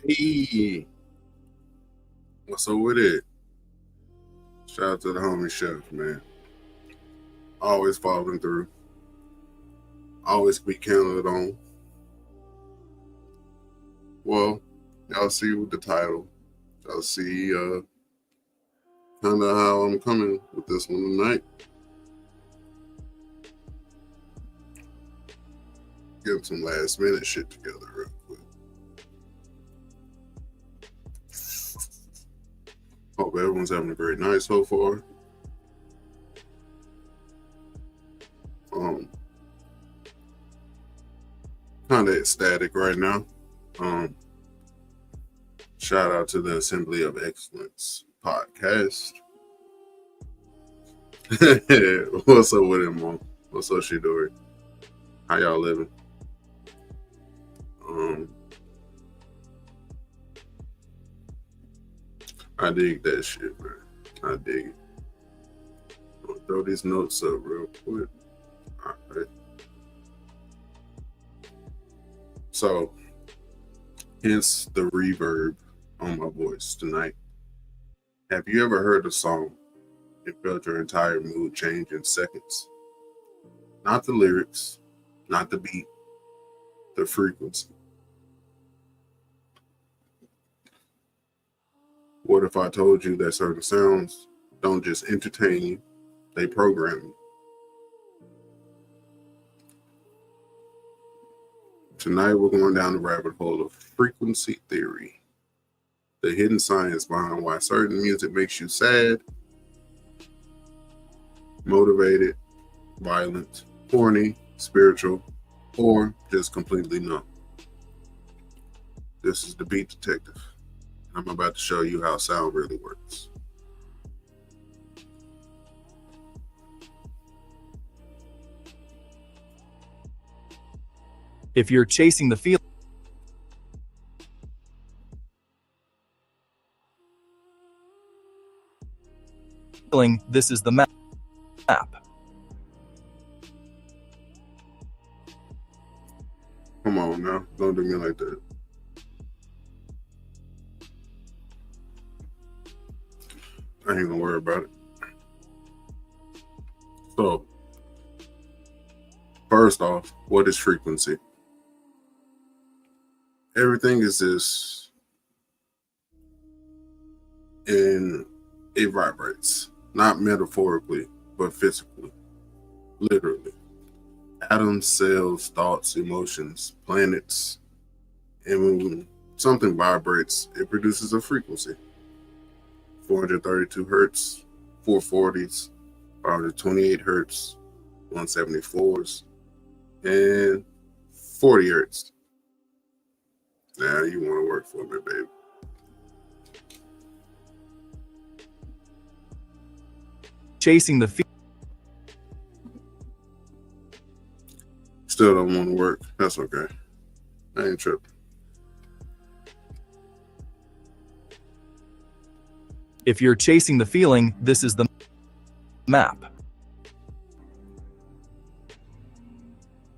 Hey, what's up with it? Shout out to the homie chef, man. Always following through. Always be counted on. Well, y'all see with the title. Y'all see kind of how I'm coming with this one tonight. Getting some last minute shit together real quick. Hope everyone's having a great night so far. Um, Kind of ecstatic right now. Um, Shout out to the Assembly of Excellence podcast. What's up with him, Mom? What's up, she doing? How y'all living? Um, I dig that shit, man. I dig it. I'll throw these notes up real quick. All right. So, hence the reverb on my voice tonight. Have you ever heard a song and felt your entire mood change in seconds? Not the lyrics, not the beat, the frequency. What if I told you that certain sounds don't just entertain you, they program you? Tonight we're going down the rabbit hole of frequency theory, the hidden science behind why certain music makes you sad, motivated, violent, horny, spiritual, or just completely numb. This is the Beat Detective. I'm about to show you how sound really works. If you're chasing the feeling, this is the map. Come on now, don't do me like that. I ain't gonna worry about it. So, first off, what is frequency? Everything is this, and it vibrates, not metaphorically, but physically, literally. Atoms, cells, thoughts, emotions, planets, and when something vibrates, it produces a frequency. 432 hertz, 440s, 528 hertz, 174s, and 40 hertz. Now you want to work for me, baby. Chasing the Still don't want to work. That's okay. I ain't tripping. If you're chasing the feeling, this is the map.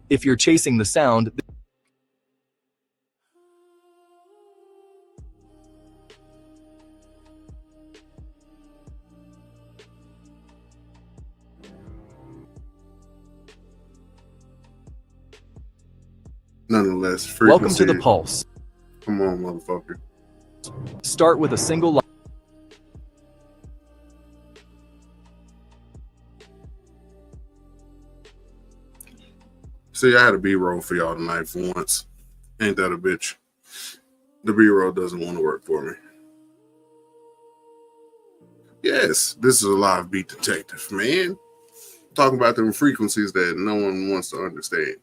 If you're chasing the sound, Nonetheless, frequency. welcome to the pulse. Come on, motherfucker. Start with a single line. See, I had a B-roll for y'all tonight for once. Ain't that a bitch? The B-roll doesn't want to work for me. Yes, this is a live beat detective, man. Talking about them frequencies that no one wants to understand.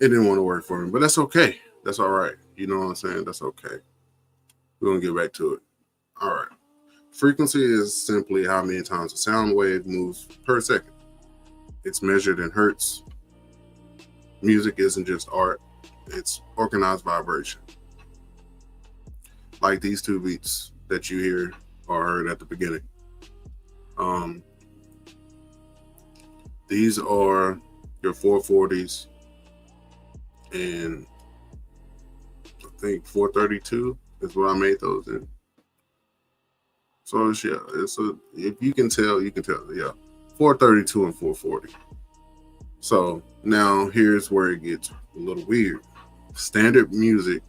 It didn't want to work for me, but that's okay. That's all right. You know what I'm saying? That's okay. We're going to get back to it. All right. Frequency is simply how many times a sound wave moves per second. It's measured in hertz. Music isn't just art, it's organized vibration. Like these two beats that you hear or heard at the beginning. These are your 440s and I think 432 is what I made those in. So it's a, if you can tell, yeah, 432 and 440. So now here's where it gets a little weird. Standard music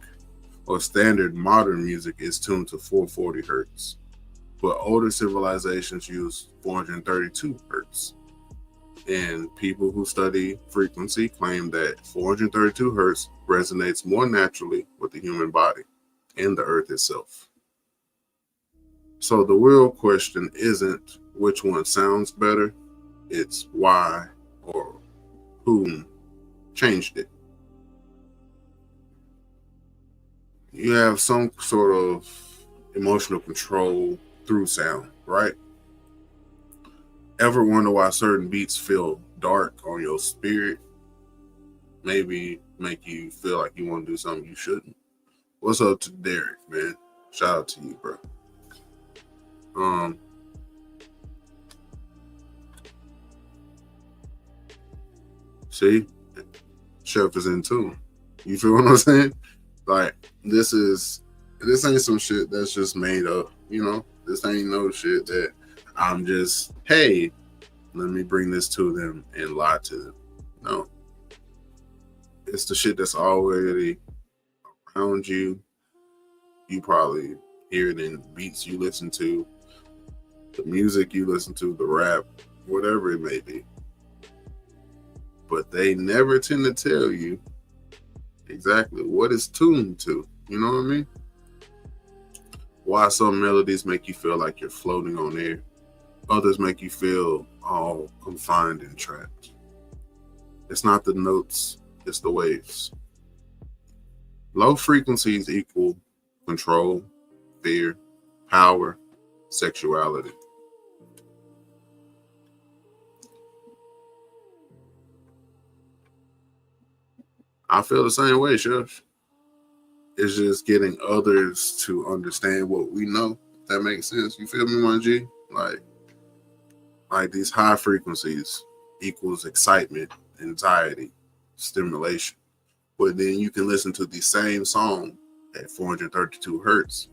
or standard modern music is tuned to 440 hertz, but older civilizations use 432 hertz. And people who study frequency claim that 432 hertz resonates more naturally with the human body and the earth itself. So the real question isn't which one sounds better, it's why or who changed it. You have some sort of emotional control through sound, right? Ever wonder why certain beats feel dark on your spirit? Maybe make you feel like you want to do something you shouldn't. What's up to Derek, man? Shout out to you, bro. See, Chef is in tune. You feel what I'm saying? Like this ain't some shit that's just made up. You know, this ain't no shit that I'm just, hey, let me bring this to them and lie to them. No, it's the shit that's already around you. You probably hear it in beats you listen to, the music you listen to, the rap, whatever it may be. But they never tend to tell you exactly what it's tuned to. You know what I mean? Why some melodies make you feel like you're floating on air. Others make you feel all confined and trapped. It's not the notes, it's the waves. Low frequencies equal control, fear, power, sexuality. I feel the same way, Chef. It's just getting others to understand what we know. If that makes sense. You feel me, my G? Like these high frequencies equals excitement, anxiety, stimulation. But then you can listen to the same song at 432 hertz.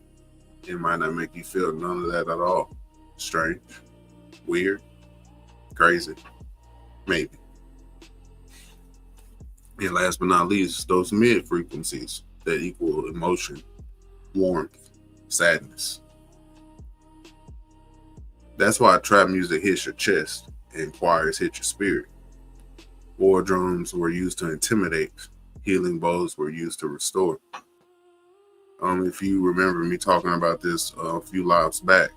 It might not make you feel none of that at all. Strange, weird, crazy, maybe. And last but not least, those mid frequencies that equal emotion, warmth, sadness. That's why trap music hits your chest and choirs hit your spirit. War drums were used to intimidate. Healing bows were used to restore. If you remember me talking about this a few lives back,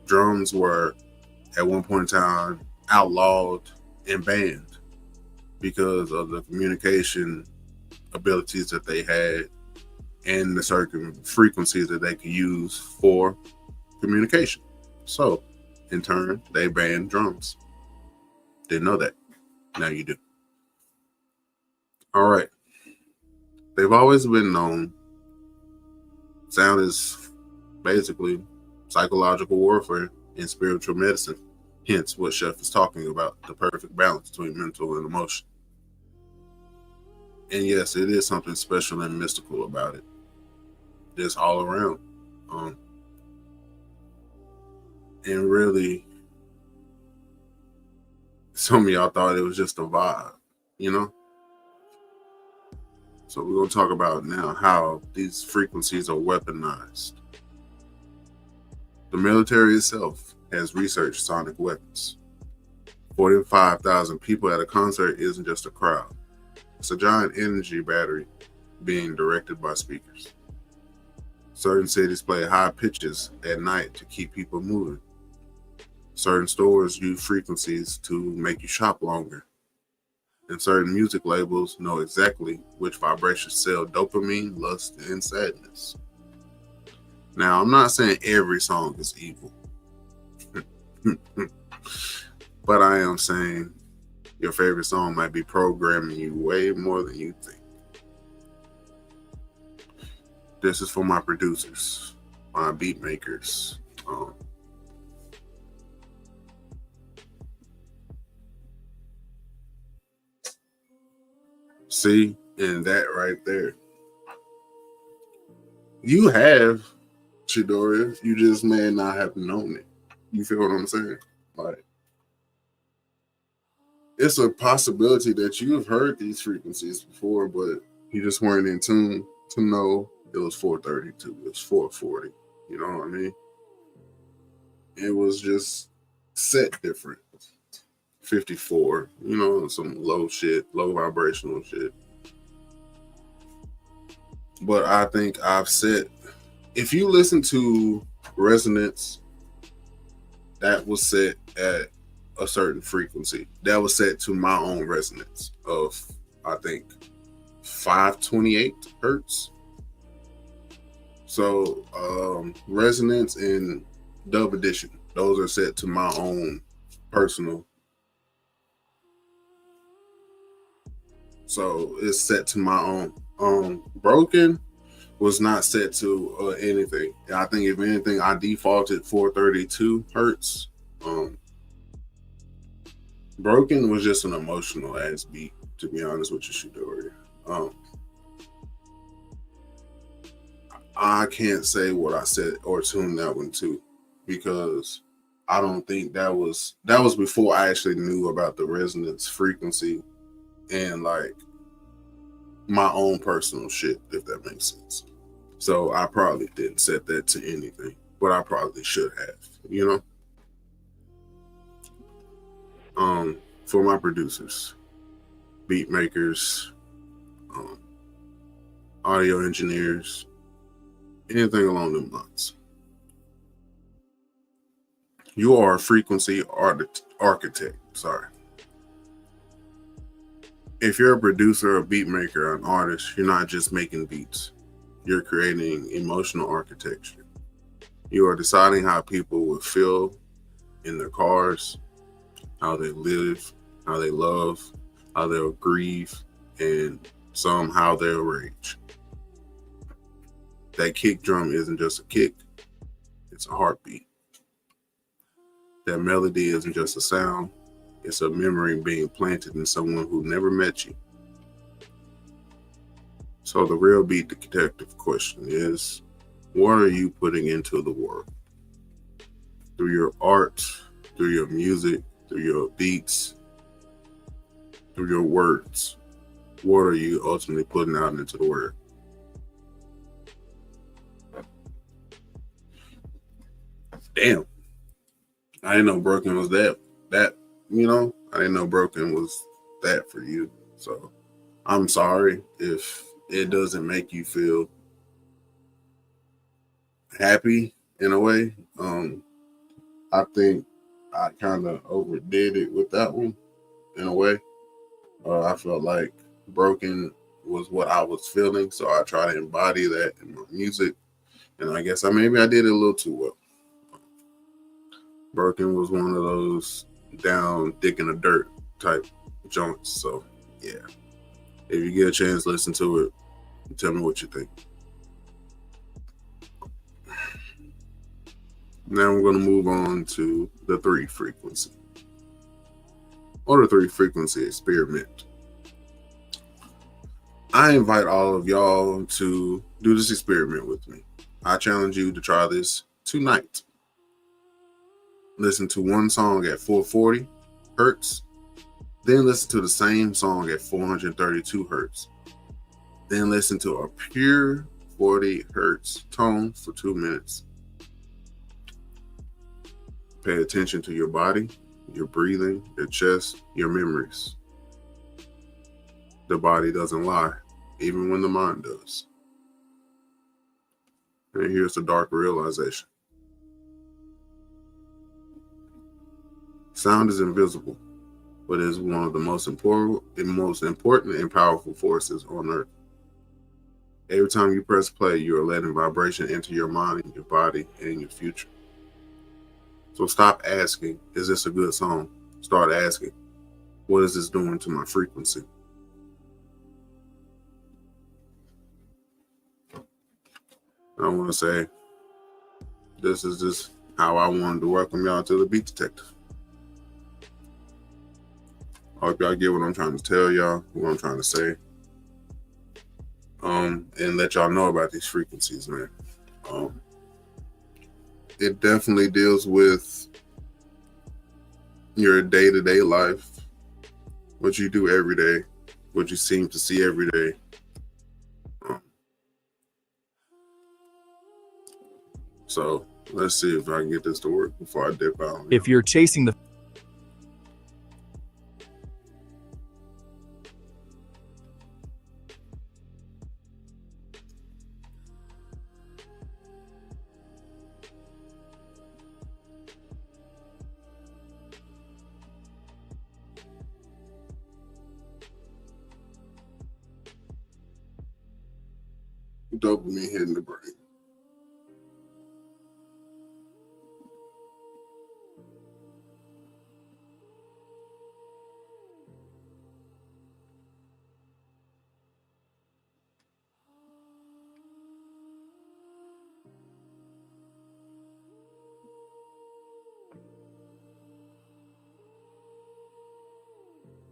drums were at one point in time outlawed and banned because of the communication abilities that they had and the certain frequencies that they could use for communication. So, in turn, they banned drums. Didn't know that. Now you do. All right. They've always been known. Sound is basically psychological warfare and spiritual medicine. Hence what Chef is talking about, the perfect balance between mental and emotion. And yes, it is something special and mystical about it. Just all around. And really, some of y'all thought it was just a vibe, you know? So we're going to talk about now how these frequencies are weaponized. The military itself has researched sonic weapons. 45,000 people at a concert isn't just a crowd. It's a giant energy battery being directed by speakers. Certain cities play high pitches at night to keep people moving. Certain stores use frequencies to make you shop longer. And certain music labels know exactly which vibrations sell dopamine, lust, and sadness. Now, I'm not saying every song is evil. But I am saying your favorite song might be programming you way more than you think. This is for my producers, my beat makers. See, and that right there. You have Chidori, you just may not have known it. You feel what I'm saying? Like, it's a possibility that you've heard these frequencies before, but you just weren't in tune to know it was 432, it was 440. You know what I mean? It was just set different. 54, you know, some low shit, low vibrational shit. But I think I've set, if you listen to Resonance, that was set at a certain frequency. That was set to my own resonance of, I think, 528 hertz. So Resonance and Dub Edition, those are set to my own personal. So it's set to my own. Broken was not set to anything. I think if anything, I defaulted 432 hertz. Broken was just an emotional ass beat, to be honest with you, Shidori. I can't say what I said or tuned that one to, because I don't think that was before I actually knew about the resonance frequency and like my own personal shit, if that makes sense. So I probably didn't set that to anything, but I probably should have, you know? For my producers, beat makers, audio engineers, anything along them lines. You are a frequency architect. Sorry. If you're a producer, a beat maker, an artist, you're not just making beats. You're creating emotional architecture. You are deciding how people will feel in their cars, how they live, how they love, how they'll grieve, and some how they'll rage. That kick drum isn't just a kick, it's a heartbeat. That melody isn't just a sound, it's a memory being planted in someone who never met you. So the real beat detective question is, what are you putting into the world? Through your art, through your music, through your beats, through your words, what are you ultimately putting out into the world? Damn. I didn't know Broken was that, you know, I didn't know Broken was that for you. So I'm sorry if it doesn't make you feel happy in a way. I think I kind of overdid it with that one in a way. I felt like Broken was what I was feeling, so I try to embody that in my music. And I guess maybe I did it a little too well. Broken was one of those down, dick in the dirt type joints. So yeah, if you get a chance, listen to it. Tell me what you think. Now we're going to move on to the 3 frequency, or the 3 frequency experiment. I invite all of y'all to do this experiment with me. I challenge you to try this tonight. Listen to one song at 440 hertz, then listen to the same song at 432 hertz, then listen to a pure 40 hertz tone for 2 minutes. Pay attention to your body, your breathing, your chest, your memories. The body doesn't lie, even when the mind does. And here's the dark realization. Sound is invisible, but is one of the most important and powerful forces on earth. Every time you press play, you are letting vibration enter your mind, your body, and your future. So stop asking, is this a good song? Start asking, what is this doing to my frequency? I want to say, this is just how I wanted to welcome y'all to the Beat Detective. I hope y'all get what I'm trying to tell y'all, what I'm trying to say. and let y'all know about these frequencies, man. It definitely deals with your day-to-day life, what you do every day, what you seem to see every day. So let's see if I can get this to work before I dip out. If you're chasing the Dopamine hitting the brain.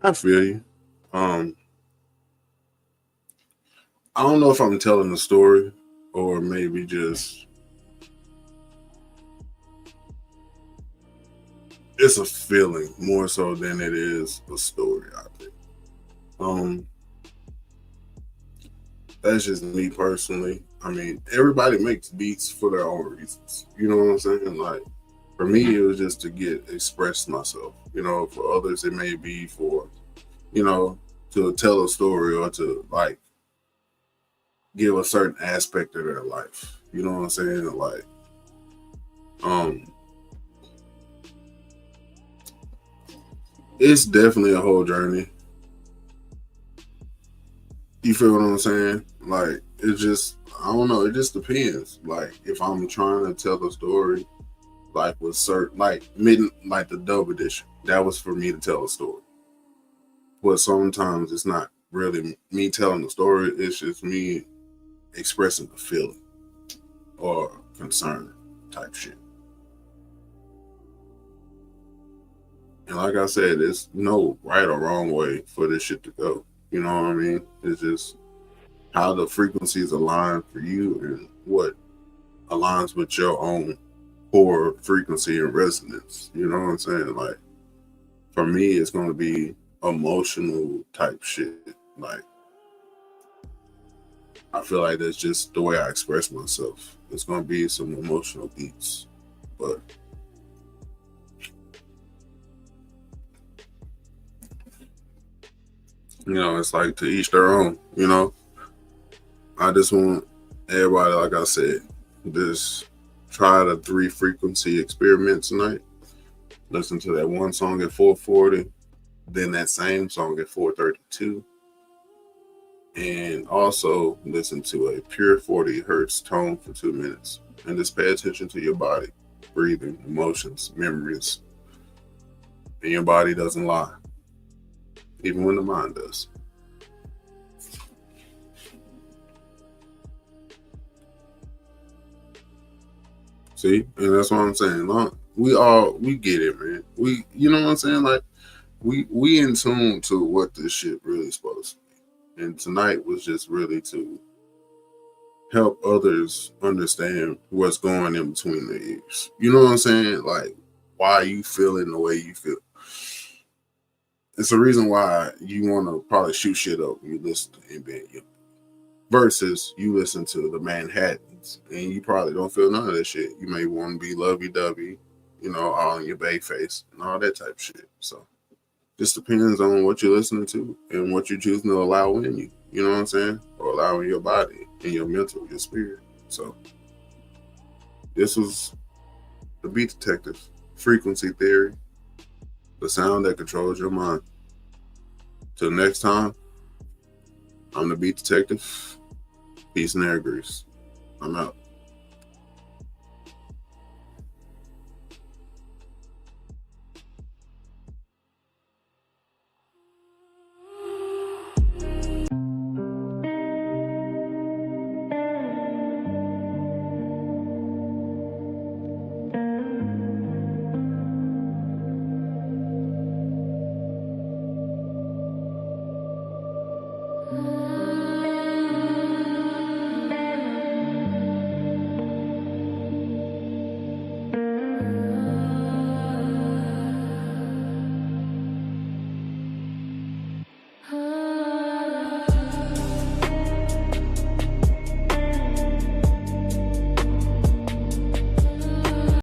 I feel you. I don't know if I'm telling a story or maybe just it's a feeling more so than it is a story, I think. That's just me personally. I mean, everybody makes beats for their own reasons. You know what I'm saying? Like, for me, it was just to express myself. You know, for others, it may be for, you know, to tell a story or to like give a certain aspect of their life. You know what I'm saying? Like, it's definitely a whole journey. You feel what I'm saying? Like, it just, I don't know. It just depends. Like, if I'm trying to tell a story, like with certain, like the dub edition, that was for me to tell a story. But sometimes it's not really me telling the story. It's just me expressing a feeling or concern type shit. And like I said, there's no right or wrong way for this shit to go. You know what I mean? It's just how the frequencies align for you and what aligns with your own core frequency and resonance. You know what I'm saying? Like, for me, it's going to be emotional type shit. Like, I feel like that's just the way I express myself. It's going to be some emotional beats. But you know, it's like to each their own, you know. I just want everybody, like I said, just try the 3 frequency experiment tonight. Listen to that one song at 440, then that same song at 432, and also listen to a pure 40 hertz tone for 2 minutes. And just pay attention to your body, breathing, emotions, memories. And your body doesn't lie, even when the mind does. See, and that's what I'm saying. We get it, man. You know what I'm saying? Like, we in tune to what this shit really supposed to be. And tonight was just really to help others understand what's going in between their ears. You know what I'm saying? Like, why you feeling the way you feel. It's a reason why you want to probably shoot shit up when you listen to NBA versus you listen to the Manhattans and you probably don't feel none of that shit. You may want to be lovey-dovey, you know, all in your bay face and all that type of shit. So just depends on what you're listening to and what you're choosing to allow in you. You know what I'm saying? Or allow in your body and your mental, your spirit. So this was the Beat Detective, frequency theory, the sound that controls your mind. Till next time, I'm the Beat Detective. Peace and air grease. I'm out.